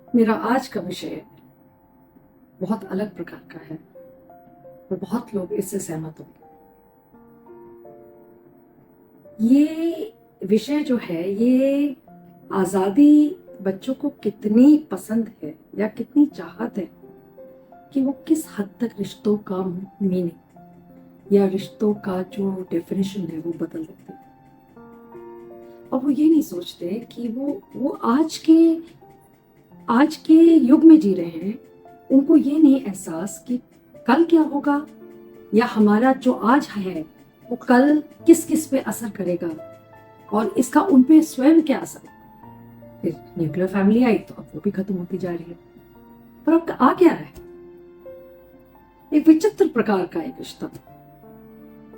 मेरा आज का विषय बहुत अलग प्रकार का है और बहुत लोग इससे सहमत होंगे। ये विषय जो है ये आज़ादी बच्चों को कितनी पसंद है या कितनी चाहत है कि वो किस हद तक रिश्तों का मीनिंग या रिश्तों का जो डेफिनेशन है वो बदल देते हैं। और वो ये नहीं सोचते कि वो आज के युग में जी रहे हैं। उनको ये नहीं एहसास कि कल क्या होगा या हमारा जो आज है वो कल किस किस पे असर करेगा और इसका उन पे स्वयं क्या असर होगा। फिर न्यूक्लियर फैमिली आई तो अब वो भी खत्म होती जा रही है। पर अब आ क्या रहा है? एक विचित्र प्रकार का एक रिश्ता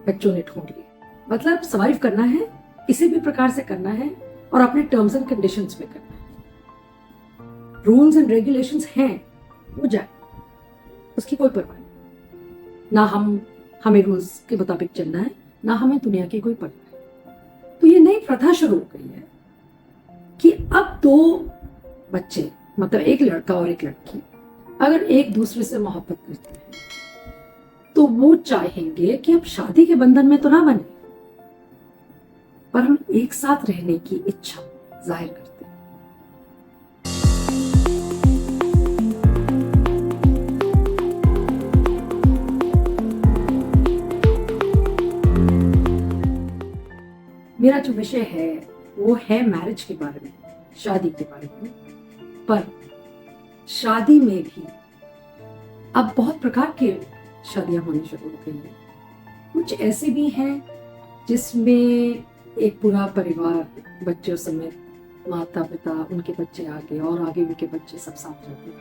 बच्चों ने ढूंढ लिया। मतलब सर्वाइव करना है, किसी भी प्रकार से करना है और अपने टर्म्स एंड कंडीशंस में करना है। रूल्स एंड रेगुलेशंस हैं, वो जाए, उसकी कोई परवाह नहीं। ना हमें रूल्स के मुताबिक चलना है, ना हमें दुनिया की कोई परवाह है। तो ये नई प्रथा शुरू हो गई है कि अब दो बच्चे, मतलब एक लड़का और एक लड़की, अगर एक दूसरे से मोहब्बत करते हैं तो वो चाहेंगे कि अब शादी के बंधन में तो ना बने, पर हम एक साथ रहने की इच्छा जाहिर करते हैं। मेरा जो विषय है वो है मैरिज के बारे में, शादी के बारे में। पर शादी में भी अब बहुत प्रकार के शादियां होनी शुरू हो गई हैं। कुछ ऐसे भी हैं जिसमें एक पूरा परिवार, बच्चों समेत माता पिता, उनके बच्चे आगे और आगे उनके बच्चे सब साथ रहते हैं।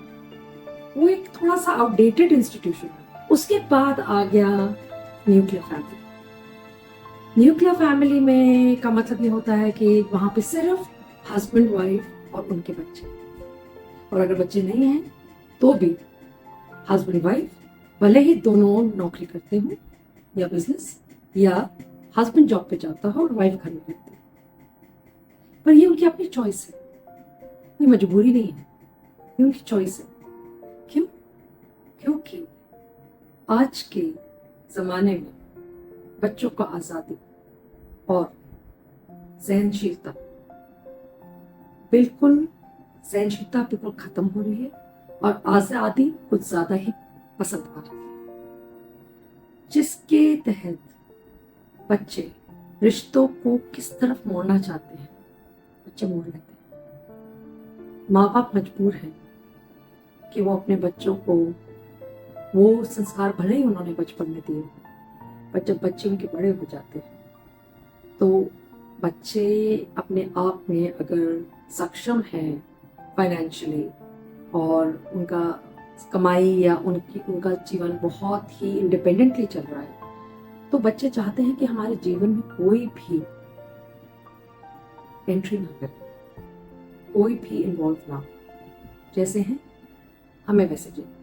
वो एक थोड़ा सा आउटडेटेड इंस्टीट्यूशन है। उसके बाद आ गया न्यूक्लियर फैमिली। न्यूक्लियर फैमिली में का मतलब ये होता है कि वहां पे सिर्फ हस्बैंड वाइफ और उनके बच्चे, और अगर बच्चे नहीं हैं तो भी हस्बैंड वाइफ, भले ही दोनों नौकरी करते हो या बिजनेस, या हस्बैंड जॉब पे जाता हो और वाइफ घर में रहती है, पर ये उनकी अपनी चॉइस है, ये मजबूरी नहीं है, ये उनकी चॉइस है। क्यों? क्योंकि आज के जमाने में बच्चों को आजादी और सहनशीलता बिल्कुल खत्म हो रही है और आजादी कुछ ज्यादा ही पसंद आ रही है, जिसके तहत बच्चे रिश्तों को किस तरफ मोड़ना चाहते हैं, बच्चे मोड़ लेते हैं। माँ बाप मजबूर हैं कि वो अपने बच्चों को वो संस्कार भले ही उन्होंने बचपन में दिए, पर जब बच्चे उनके बड़े हो जाते हैं तो बच्चे अपने आप में अगर सक्षम हैं फाइनेंशियली और उनका कमाई या उनका जीवन बहुत ही इंडिपेंडेंटली चल रहा है, तो बच्चे चाहते हैं कि हमारे जीवन में कोई भी एंट्री ना करे, कोई भी इन्वॉल्व ना हो। जैसे हैं हमें वैसे जीना।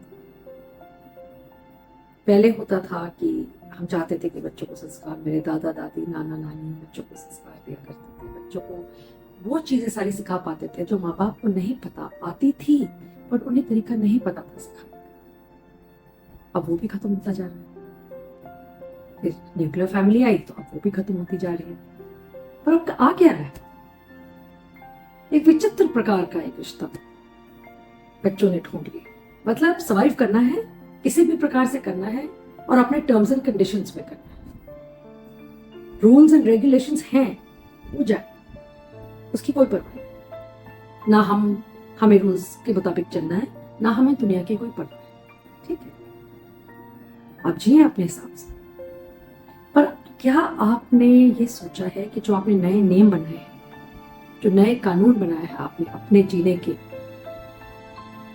पहले होता था कि हम चाहते थे कि बच्चों को संस्कार मिले, दादा दादी नाना नानी बच्चों को संस्कार दिया करते थे, बच्चों को वो चीजें सारी सिखा पाते थे जो माँ बाप को नहीं पता आती थी, पर उन्हें तरीका नहीं पता था सिखाने का। अब वो भी खत्म होता जा रहा है। फिर न्यूक्लियर फैमिली आई तो अब वो भी खत्म होती जा रही है। पर अब आ क्या रहा है? एक विचित्र प्रकार का एक रिश्ता बच्चों ने ढूंढ लिया। मतलब सर्वाइव करना है, किसी भी प्रकार से करना है और अपने टर्म्स एंड कंडीशंस में करना है। रूल्स एंड रेगुलेशंस हैं, वो जाए, उसकी कोई परवाह नहीं। ना हमें रूल्स के मुताबिक चलना है, ना हमें दुनिया की कोई परवाह है। ठीक है, आप जिए अपने हिसाब से। पर क्या आपने ये सोचा है कि जो आपने नए नियम बनाए हैं, जो नए कानून बनाए हैं आपने अपने जीने के,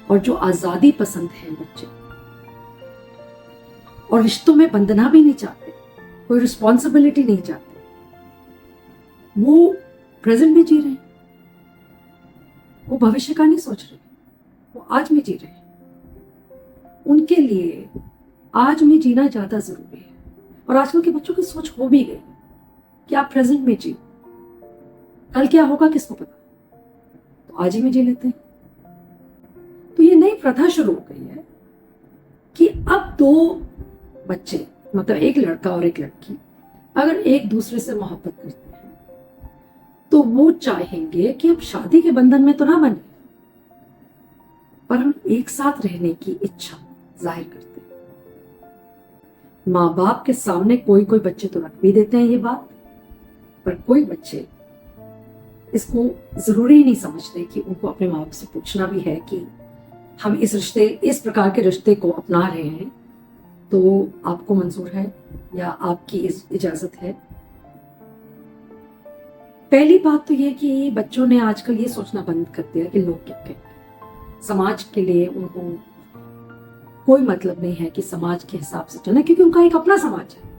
और जो आजादी पसंद है बच्चे और रिश्तों में बंधना भी नहीं चाहते, कोई रिस्पॉन्सिबिलिटी नहीं चाहते, वो प्रेजेंट में जी रहे हैं, वो भविष्य का नहीं सोच रहे, वो आज में जी रहे हैं। उनके लिए आज में जीना ज्यादा जरूरी है। और आजकल के बच्चों की सोच हो भी गई कि आप प्रेजेंट में जी, कल क्या होगा किसको पता, तो आज ही में जी लेते हैं। प्रथा शुरू हो गई है कि अब दो बच्चे, मतलब एक लड़का और एक लड़की, अगर एक दूसरे से मोहब्बत करते हैं तो वो चाहेंगे कि हम शादी के बंधन में तो ना बने, पर हम एक साथ रहने की इच्छा जाहिर करते हैं। माँ बाप के सामने कोई कोई बच्चे तो रख भी देते हैं ये बात, पर कोई बच्चे इसको जरूरी नहीं समझते कि उनको अपने माँ बाप से पूछना भी है कि हम इस प्रकार के रिश्ते को अपना रहे हैं, तो आपको मंजूर है या आपकी इजाजत है। पहली बात तो ये कि बच्चों ने आजकल ये सोचना बंद कर दिया कि लोग क्या कहेंगे। समाज के लिए उनको कोई मतलब नहीं है कि समाज के हिसाब से चलना, क्योंकि उनका एक अपना समाज है।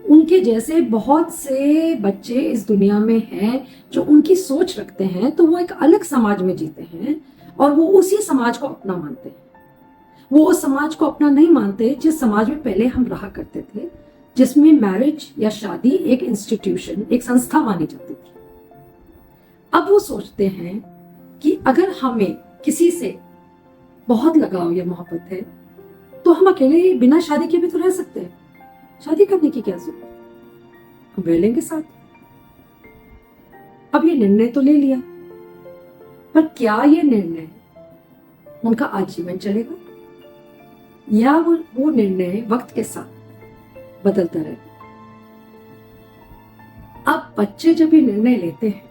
उनके जैसे बहुत से बच्चे इस दुनिया में हैं जो उनकी सोच रखते हैं, तो वो एक अलग समाज में जीते हैं और वो उसी समाज को अपना मानते हैं। वो उस समाज को अपना नहीं मानते जिस समाज में पहले हम रहा करते थे, जिसमें मैरिज या शादी एक इंस्टीट्यूशन, एक संस्था मानी जाती थी। अब वो सोचते हैं कि अगर हमें किसी से बहुत लगाव या मोहब्बत है तो हम अकेले बिना शादी के भी तो रह सकते हैं। शादी करने की क्या जरूरत है, हम रह लेंगे साथ। अब ये निर्णय तो ले लिया, पर क्या ये निर्णय उनका आजीवन चलेगा या वो निर्णय वक्त के साथ बदलता रहेगा। अब बच्चे जब ये निर्णय लेते हैं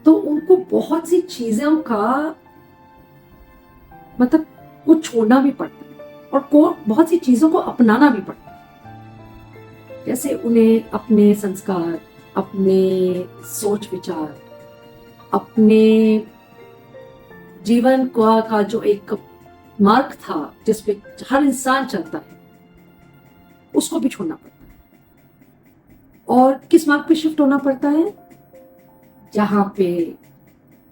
तो उनको बहुत सी चीजों का मतलब वो छोड़ना भी पड़ता है और बहुत सी चीजों को अपनाना भी पड़ता है। जैसे उन्हें अपने संस्कार, अपने सोच विचार, अपने जीवन का जो एक मार्ग था जिस पे हर इंसान चलता है, उसको भी छोड़ना पड़ता है। और किस मार्ग पे शिफ्ट होना पड़ता है जहां पे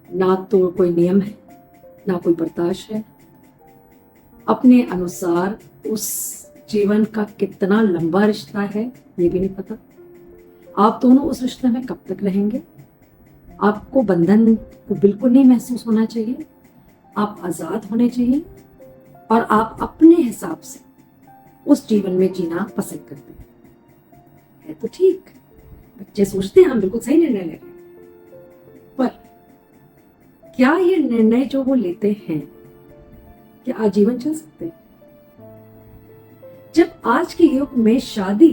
ना तो कोई नियम है, ना कोई बर्दाश्त है। अपने अनुसार उस जीवन का कितना लंबा रिश्ता है ये भी नहीं पता। आप दोनों उस रिश्ते में कब तक रहेंगे, आपको बंधन को बिल्कुल नहीं महसूस होना चाहिए। आप आजाद होने चाहिए और आप अपने हिसाब से उस जीवन में जीना पसंद करते हैं। है तो ठीक, बच्चे सोचते हैं हम बिल्कुल सही निर्णय ले रहे हैं, पर क्या ये निर्णय जो वो लेते हैं क्या आजीवन चल सकते हैं? जब आज के युग में शादी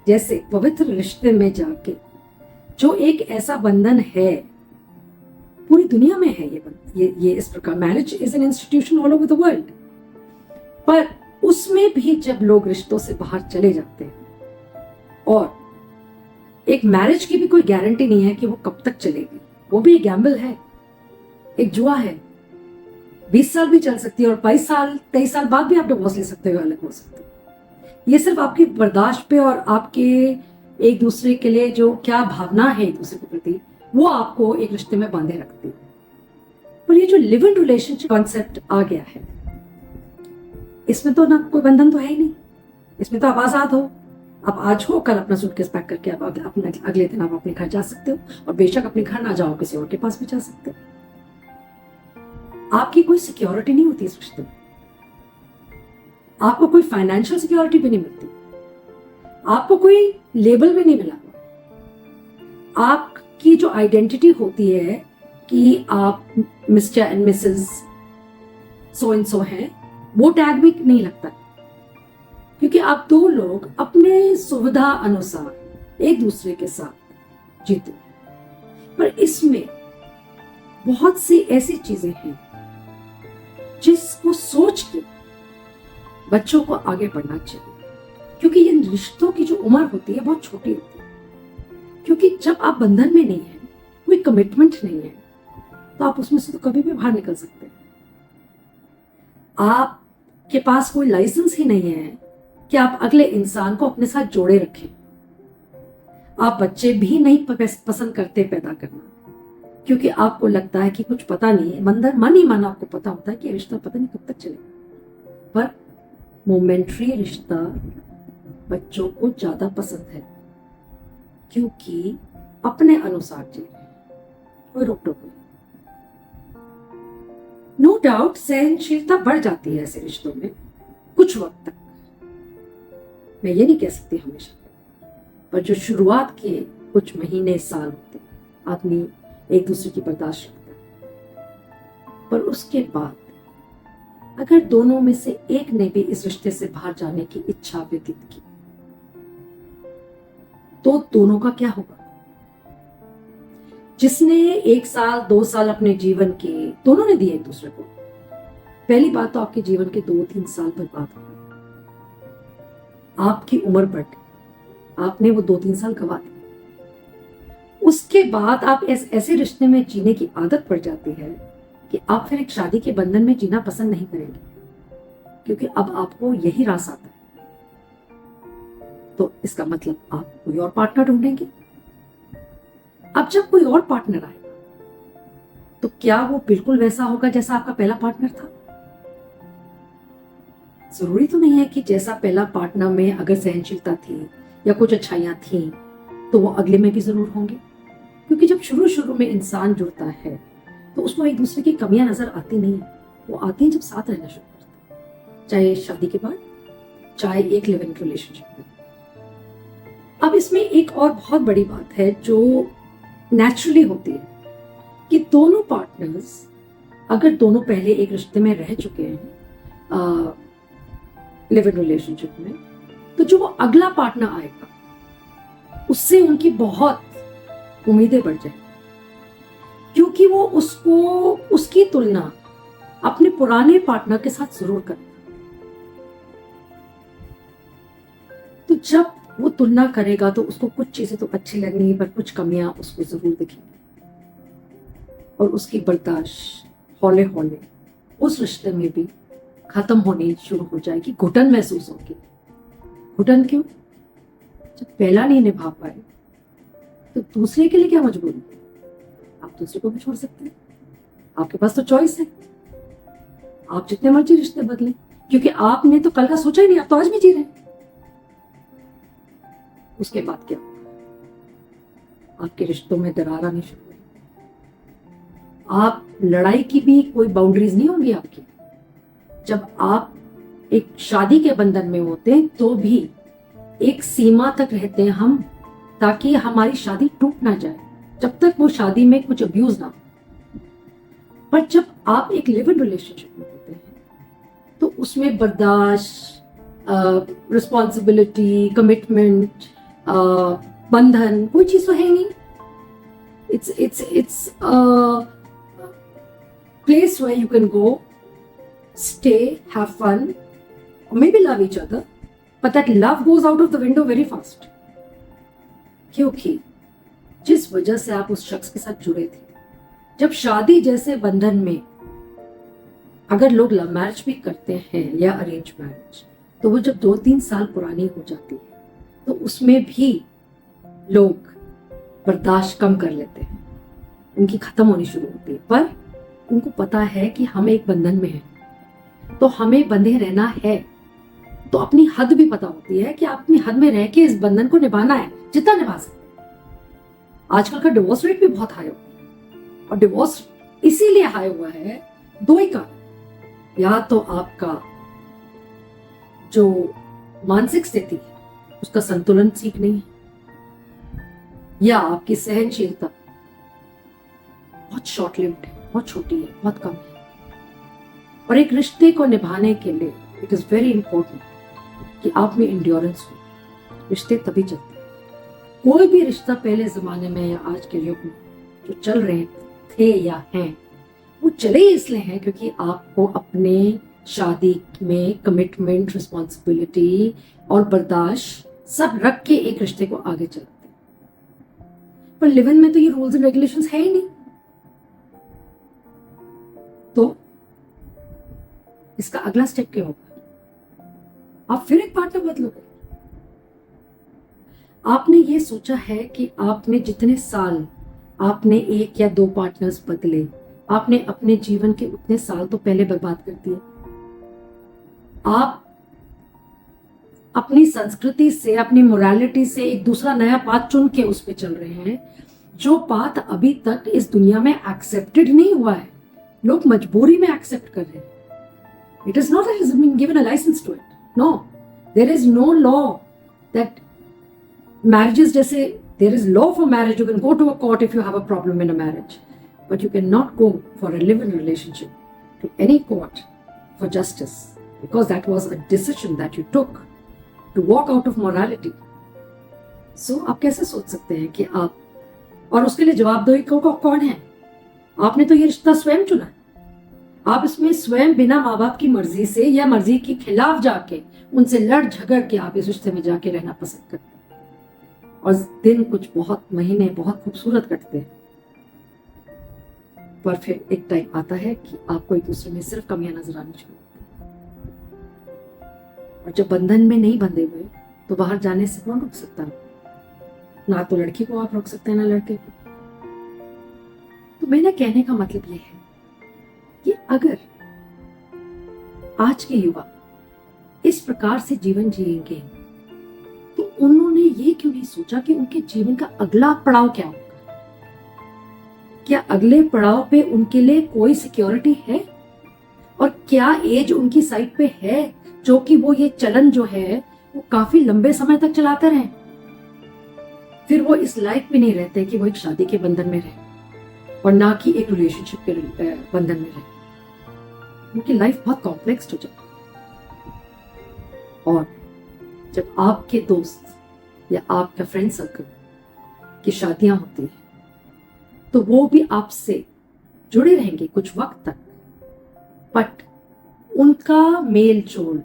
जैसे पवित्र रिश्ते में जाके जो एक ऐसा बंधन है, पूरी दुनिया में है ये इस प्रकार, marriage is an institution all over the world, पर उसमें भी जब लोग रिश्तों से बाहर चले जाते हैं और एक मैरिज की भी कोई गारंटी नहीं है कि वो कब तक चलेगी, वो भी एक गैम्बल है, एक जुआ है। 20 साल भी चल सकती है और 22 साल 23 साल बाद भी आप डिवोर्स ले सकते हो, अलग हो सकते हो। ये सिर्फ आपकी बर्दाश्त पे और आपके एक दूसरे के लिए जो क्या भावना है एक दूसरे के प्रति, वो आपको एक रिश्ते में बांधे रखती है। पर ये जो लिव इन रिलेशनशिप कॉन्सेप्ट आ गया है, इसमें तो ना कोई बंधन तो है ही नहीं। इसमें तो आप आजाद हो, आप आज हो, कल अपना सूटकेस पैक करके आप अपने अगले दिन आप अपने घर जा सकते हो, और बेशक अपने घर ना जाओ, किसी और के पास भी जा सकते हो। आपकी कोई सिक्योरिटी नहीं होती इस रिश्ते में, आपको कोई फाइनेंशियल सिक्योरिटी भी नहीं मिलती, आपको कोई लेबल भी नहीं मिला। आपकी जो आइडेंटिटी होती है कि आप mister and Mrs so and so हैं, वो टैग भी नहीं लगता, क्योंकि आप दो लोग अपने सुविधा अनुसार एक दूसरे के साथ जीते। पर इसमें बहुत सी ऐसी चीजें हैं जिसको सोच के बच्चों को आगे बढ़ना चाहिए, क्योंकि इन रिश्तों की जो उम्र होती है बहुत छोटी होती है। क्योंकि जब आप बंधन में नहीं है, कोई कमिटमेंट नहीं है, तो आप उसमें से तो कभी भी बाहर निकल सकते हैं। आपके पास कोई लाइसेंस ही नहीं है कि आप अगले इंसान को अपने साथ जोड़े रखें। आप बच्चे भी नहीं पसंद करते पैदा करना, क्योंकि आपको लगता है कि कुछ पता नहीं है, मन ही मन आपको पता होता है कि रिश्ता पता नहीं कब तक चलेगा। पर मोमेंट्री रिश्ता बच्चों को ज्यादा पसंद है, क्योंकि अपने अनुसार जी रहे हैं, कोई रोक टोक नहीं। नो डाउट सहनशीलता बढ़ जाती है ऐसे रिश्तों में कुछ वक्त तक, मैं ये नहीं कह सकती हमेशा, पर जो शुरुआत के कुछ महीने साल होते हैं आदमी एक दूसरे की बर्दाश्त रखता है, पर उसके बाद अगर दोनों में से एक ने भी इस रिश्ते से बाहर जाने की इच्छा व्यतीत की तो दोनों का क्या होगा? जिसने 1 साल 2 साल अपने जीवन के दोनों ने दिए एक दूसरे को, पहली बात तो आपके जीवन के 2-3 साल बर्बाद हो गए, आपकी उम्र बढ़ गई, आपने वो 2-3 साल गवा दिए। उसके बाद आप ऐसे रिश्ते में जीने की आदत पड़ जाती है कि आप फिर एक शादी के बंधन में जीना पसंद नहीं करेंगे, क्योंकि अब आपको यही रास आता है। तो इसका मतलब आप कोई और पार्टनर ढूंढेंगे। अब जब कोई और पार्टनर आएगा तो क्या वो बिल्कुल वैसा होगा जैसा आपका पहला पार्टनर था? जरूरी तो नहीं है कि जैसा पहला पार्टनर में अगर सहनशीलता थी या कुछ अच्छाइयां थी तो वो अगले में भी जरूर होंगे, क्योंकि जब शुरू शुरू में इंसान जुड़ता है तो उसको एक दूसरे की कमियां नजर आती नहीं है, वो आती है जब साथ रहना शुरू करता है, चाहे शादी के बाद चाहे एक लिव इन रिलेशनशिप में। अब इसमें एक और बहुत बड़ी बात है जो नेचुरली होती है कि दोनों पार्टनर्स अगर दोनों पहले एक रिश्ते में रह चुके हैं लिव इन रिलेशनशिप में, तो जो वो अगला पार्टनर आएगा उससे उनकी बहुत उम्मीदें बढ़ जाएंगी, क्योंकि वो उसकी तुलना अपने पुराने पार्टनर के साथ जरूर करेगा। तो जब वो तुलना करेगा तो उसको कुछ चीजें तो अच्छी लगनी, पर कुछ कमियां उसको जरूर दिखेंगी और उसकी बर्दाश्त हौले हौले उस रिश्ते में भी खत्म होनी शुरू हो जाएगी, घुटन महसूस होगी। घुटन क्यों? जब पहला नहीं निभा पाए तो दूसरे के लिए क्या मजबूरी? आप दूसरे को भी छोड़ सकते हैं, आपके पास तो चॉइस है, आप जितने मर्जी रिश्ते बदलें, क्योंकि आपने तो कल का सोचा ही नहीं, आप तो आज भी जी रहे हैं। उसके बाद क्या होगा? आपके रिश्तों में दरार आनी शुरू होगी, आप लड़ाई की भी कोई बाउंड्रीज नहीं होंगी आपकी। जब आप एक शादी के बंधन में होते हैं तो भी एक सीमा तक रहते हैं हम, ताकि हमारी शादी टूट ना जाए, जब तक वो शादी में कुछ अब्यूज ना हो। पर जब आप एक लिव इन रिलेशनशिप में होते हैं तो उसमें बर्दाश्त, रिस्पॉन्सिबिलिटी, कमिटमेंट, बंधन कोई चीज तो है नहीं। It's place where you can go, stay, have fun, or maybe love each other, but that love goes out of the window very fast. क्योंकि जिस वजह से आप उस शख्स के साथ जुड़े थे, जब शादी जैसे बंधन में अगर लोग लव मैरिज भी करते हैं या अरेंज मैरिज, तो वो जब 2-3 साल पुरानी हो जाती है तो उसमें भी लोग बर्दाश्त कम कर लेते हैं, उनकी खत्म होनी शुरू होती है। पर उनको पता है कि हम एक बंधन में हैं तो हमें बंधे रहना है, तो अपनी हद भी पता होती है कि अपनी हद में रह के इस बंधन को निभाना है जितना निभा सकते हैं। आजकल का डिवोर्स रेट भी बहुत हाई होता है, और डिवोर्स इसीलिए हाई हुआ है, 2 ही कारण, या तो आपका जो मानसिक स्थिति है उसका संतुलन ठीक नहीं है, या आपकी सहनशीलता बहुत शॉर्ट लिव्ड है, बहुत छोटी है, बहुत कम है। और एक रिश्ते को निभाने के लिए इट इज वेरी इंपॉर्टेंट कि आप में इंड्योरेंस हो, रिश्ते तभी चलते हैं। कोई भी रिश्ता पहले जमाने में या आज के युग में जो चल रहे थे या हैं, वो चले ही इसलिए हैं क्योंकि आपको अपने शादी में कमिटमेंट, रिस्पॉन्सिबिलिटी और बर्दाश्त सब रख के एक रिश्ते को आगे चलाते हैं। पर लिव इन में तो ये रूल्स एंड रेगुलेशंस है ही नहीं, तो इसका अगला स्टेप क्या होगा? आप फिर एक पार्टनर बदलोगे। आपने ये सोचा है कि आपने जितने साल आपने 1 या 2 पार्टनर्स बदले, आपने अपने जीवन के उतने साल तो पहले बर्बाद कर दिए। आप अपनी संस्कृति से, अपनी मोरालिटी से एक दूसरा नया पाथ चुन के उस पर चल रहे हैं, जो पाथ अभी तक इस दुनिया में एक्सेप्टेड नहीं हुआ है। लोग मजबूरी में एक्सेप्ट कर रहे हैं। It is not that is being given a license to it. No, there is no law that marriages जैसे there is law for marriage, you can go to a court if you have a problem in a marriage, but you cannot go for a live-in relationship to any court for justice, because that was a decision that you took to walk out of morality. So आप कैसे सोच सकते हैं कि आप, और उसके लिए जवाबदेही कौन है? आपने तो ये रिश्ता स्वयं चुना है। आप इसमें स्वयं बिना माँ बाप की मर्जी से या मर्जी के खिलाफ जाके उनसे लड़ झगड़ के आप इस रिश्ते में जाके रहना पसंद करते हैं, और दिन कुछ बहुत, महीने बहुत खूबसूरत कटते हैं, पर फिर एक टाइम आता है कि आपको एक दूसरे में सिर्फ कमियां नजर आनी शुरू होती हैं। और जब बंधन में नहीं बंधे हुए तो बाहर जाने से कौन रोक सकता है? ना तो लड़की को आप रोक सकते हैं ना लड़के को। तो मेरा कहने का मतलब ये है कि अगर आज के युवा इस प्रकार से जीवन जिएंगे तो उन्होंने ये क्यों नहीं सोचा कि उनके जीवन का अगला पड़ाव क्या होगा? क्या अगले पड़ाव पे उनके लिए कोई सिक्योरिटी है? और क्या एज उनकी साइड पे है जो कि वो ये चलन जो है वो काफी लंबे समय तक चलाते रहें? फिर वो इस लायक भी नहीं रहते कि वो एक शादी के बंधन में रहे और ना कि एक रिलेशनशिप के बंधन में रहे। उनकी लाइफ बहुत कॉम्प्लेक्स हो जाती है। और जब आपके दोस्त या आपका फ्रेंड सर्कल की शादियां होती हैं तो वो भी आपसे जुड़े रहेंगे कुछ वक्त तक, बट उनका मेल जोल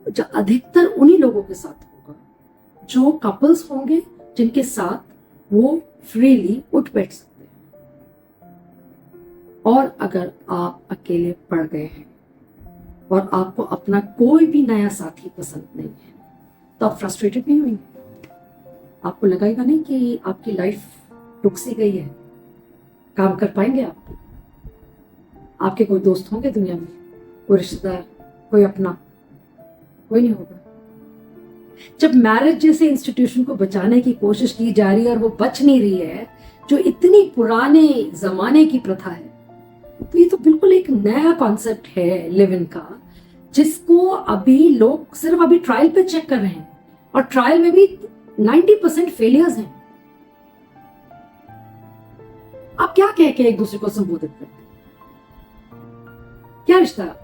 जो अधिकतर उन्हीं लोगों के साथ होगा जो कपल्स होंगे जिनके साथ वो फ्रीली उठ बैठ सकते हैं। और अगर आप अकेले पड़ गए हैं और आपको अपना कोई भी नया साथी पसंद नहीं है तो आप फ्रस्ट्रेटेड नहीं होंगे। आपको लगेगा नहीं कि आपकी लाइफ रुक सी गई है। काम कर पाएंगे आप? आपके कोई दोस्त होंगे दुनिया में, कोई रिश्तेदार, कोई अपना? कोई नहीं होगा। जब मैरिज जैसे इंस्टीट्यूशन को बचाने की कोशिश की जा रही है और वो बच नहीं रही है, जो इतनी पुराने जमाने की प्रथा है, तो ये तो बिल्कुल एक नया कॉन्सेप्ट है लिव इन का, जिसको अभी लोग सिर्फ अभी ट्रायल पे चेक कर रहे हैं, और ट्रायल में भी 90% फेलियर्स हैं। आप क्या कह के एक दूसरे को संबोधित करते हैं? क्या रिश्ता है?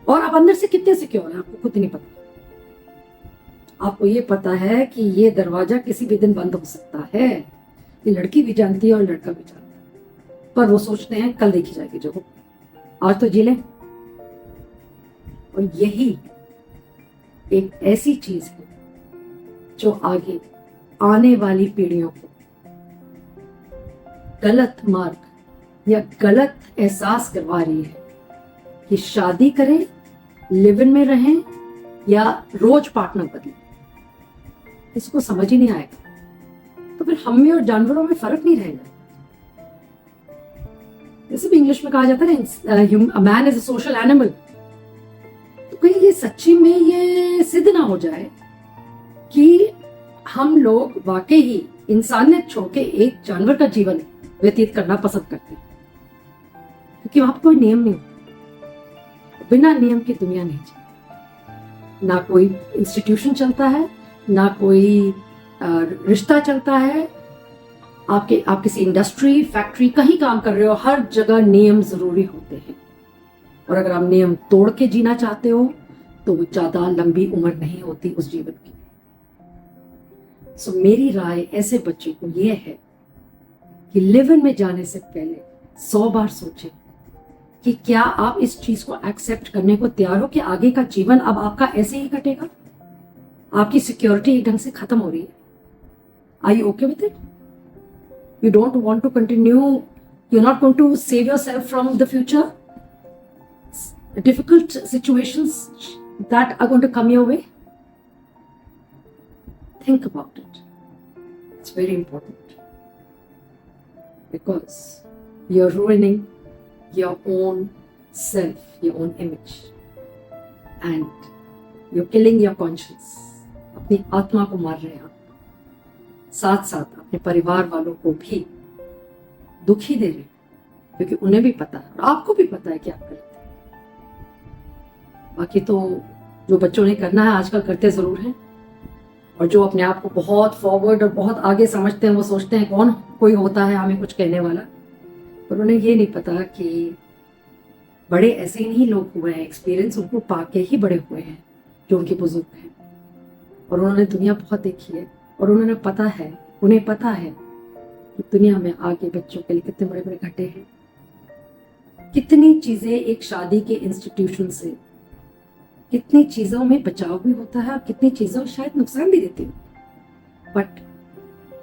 और आप अंदर से कितने सिक्योर हैं आपको खुद नहीं पता। आपको ये पता है कि ये दरवाजा किसी भी दिन बंद हो सकता है, ये लड़की भी जानती है और लड़का भी जानता है, पर वो सोचते हैं कल देखी जाएगी, जो हो आज तो जी लें। और यही एक ऐसी चीज है जो आगे आने वाली पीढ़ियों को गलत मार्ग या गलत एहसास करवा रही है कि शादी करें, लिव इन में रहें या रोज पार्टनर बदलें। इसको समझ ही नहीं आएगा तो फिर हम में और जानवरों में फर्क नहीं रहेगा। जैसे भी इंग्लिश में कहा जाता है man is a social animal, तो कहीं ये सच्ची में ये सिद्ध ना हो जाए कि हम लोग वाकई ही इंसानियत छोड़ के एक जानवर का जीवन व्यतीत करना पसंद करते हैं, क्योंकि वहां पर कोई नियम नहीं होता। बिना नियम की दुनिया नहीं चलती, ना कोई इंस्टीट्यूशन चलता है, ना कोई रिश्ता चलता है। आप किसी इंडस्ट्री, फैक्ट्री, कहीं काम कर रहे हो, हर जगह नियम जरूरी होते हैं। और अगर आप नियम तोड़ के जीना चाहते हो तो वो ज्यादा लंबी उम्र नहीं होती उस जीवन की। सो मेरी राय ऐसे बच्चे को ये है कि लिव इन में जाने से पहले 100 बार सोचें कि क्या आप इस चीज को एक्सेप्ट करने को तैयार हो कि आगे का जीवन अब आपका ऐसे ही कटेगा। आपकी सिक्योरिटी एक ढंग से खत्म हो रही है। Are you okay with it? You don't want to continue, you are not going to save yourself from the future difficult situations that are going to come your way? Think about it. It's very important because you're ruining your own self, your own image, and you're killing your conscience. अपनी आत्मा को मार रहे हैं आप, साथ साथ अपने परिवार वालों को भी दुखी दे रहे हैं। क्योंकि उन्हें भी पता है और आपको भी पता है कि आप गलत हैं। बाकी तो जो बच्चों ने करना है आजकल करते ज़रूर हैं, और जो अपने आप को बहुत फॉरवर्ड और बहुत आगे समझते हैं वो सोचते हैं कौन कोई होता है हमें कुछ कहने वाला, पर उन्हें ये नहीं पता कि बड़े ऐसे ही नहीं लोग हुए हैं, एक्सपीरियंस उनको पाके ही बड़े हुए हैं जो उनके बुजुर्ग हैं, और उन्होंने दुनिया बहुत देखी है और उन्हें पता है कि दुनिया में आगे बच्चों के लिए कितने बड़े बड़े घाटे हैं, कितनी चीज़ें एक शादी के इंस्टीट्यूशन से, कितनी चीज़ों में बचाव भी होता है और कितनी चीज़ों शायद नुकसान भी देती है। बट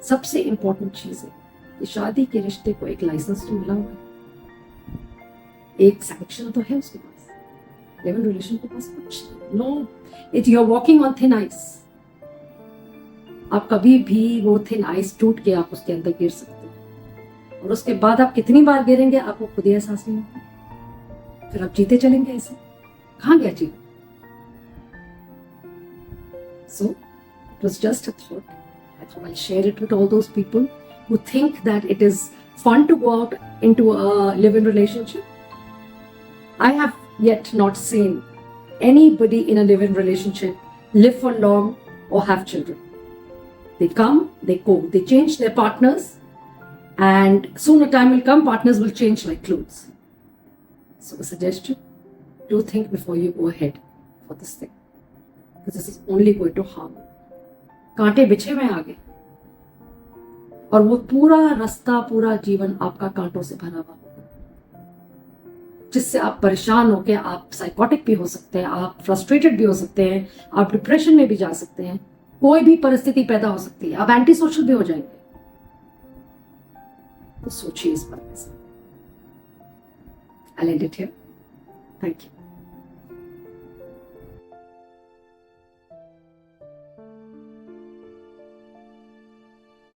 सबसे इम्पोर्टेंट चीज़ है कि शादी के रिश्ते को एक लाइसेंस तो मिला हुआ है, एक सैंक्शन तो है उसके पास, लिव इन रिलेशन के पास कुछ no, it you are walking on thin ice. आप कभी भी वो थिन आइस टूट के आप उसके अंदर गिर सकते हैं, और उसके बाद आप कितनी बार गिरेंगे आपको खुद ही एहसास नहीं होगा, फिर आप जीते चलेंगे ऐसे, कहाँ गया जीवन। So it was just a thought. I thought I'll share it with all those people who think that it is fun to go out into a live-in relationship. I have yet not seen anybody in a live-in relationship live for long or have children. They come, they go, they change their partners, and soon a time will come, partners will change like clothes. So a suggestion, do think before you go ahead for this thing. Because this is only going to harm you. कांटे बिछे हुए आगे, और वो पूरा रास्ता, पूरा जीवन आपका कांटों से भरा हुआ होगा, जिससे आप परेशान होकर आप साइकोटिक भी हो सकते हैं, आप फ्रस्ट्रेटेड भी हो सकते हैं, आप डिप्रेशन में भी जा सकते हैं, कोई भी परिस्थिति पैदा हो सकती है, आप एंटी सोशल भी हो जाएंगे। तो सोचिए इस बारे में। I'll end it here. Thank you.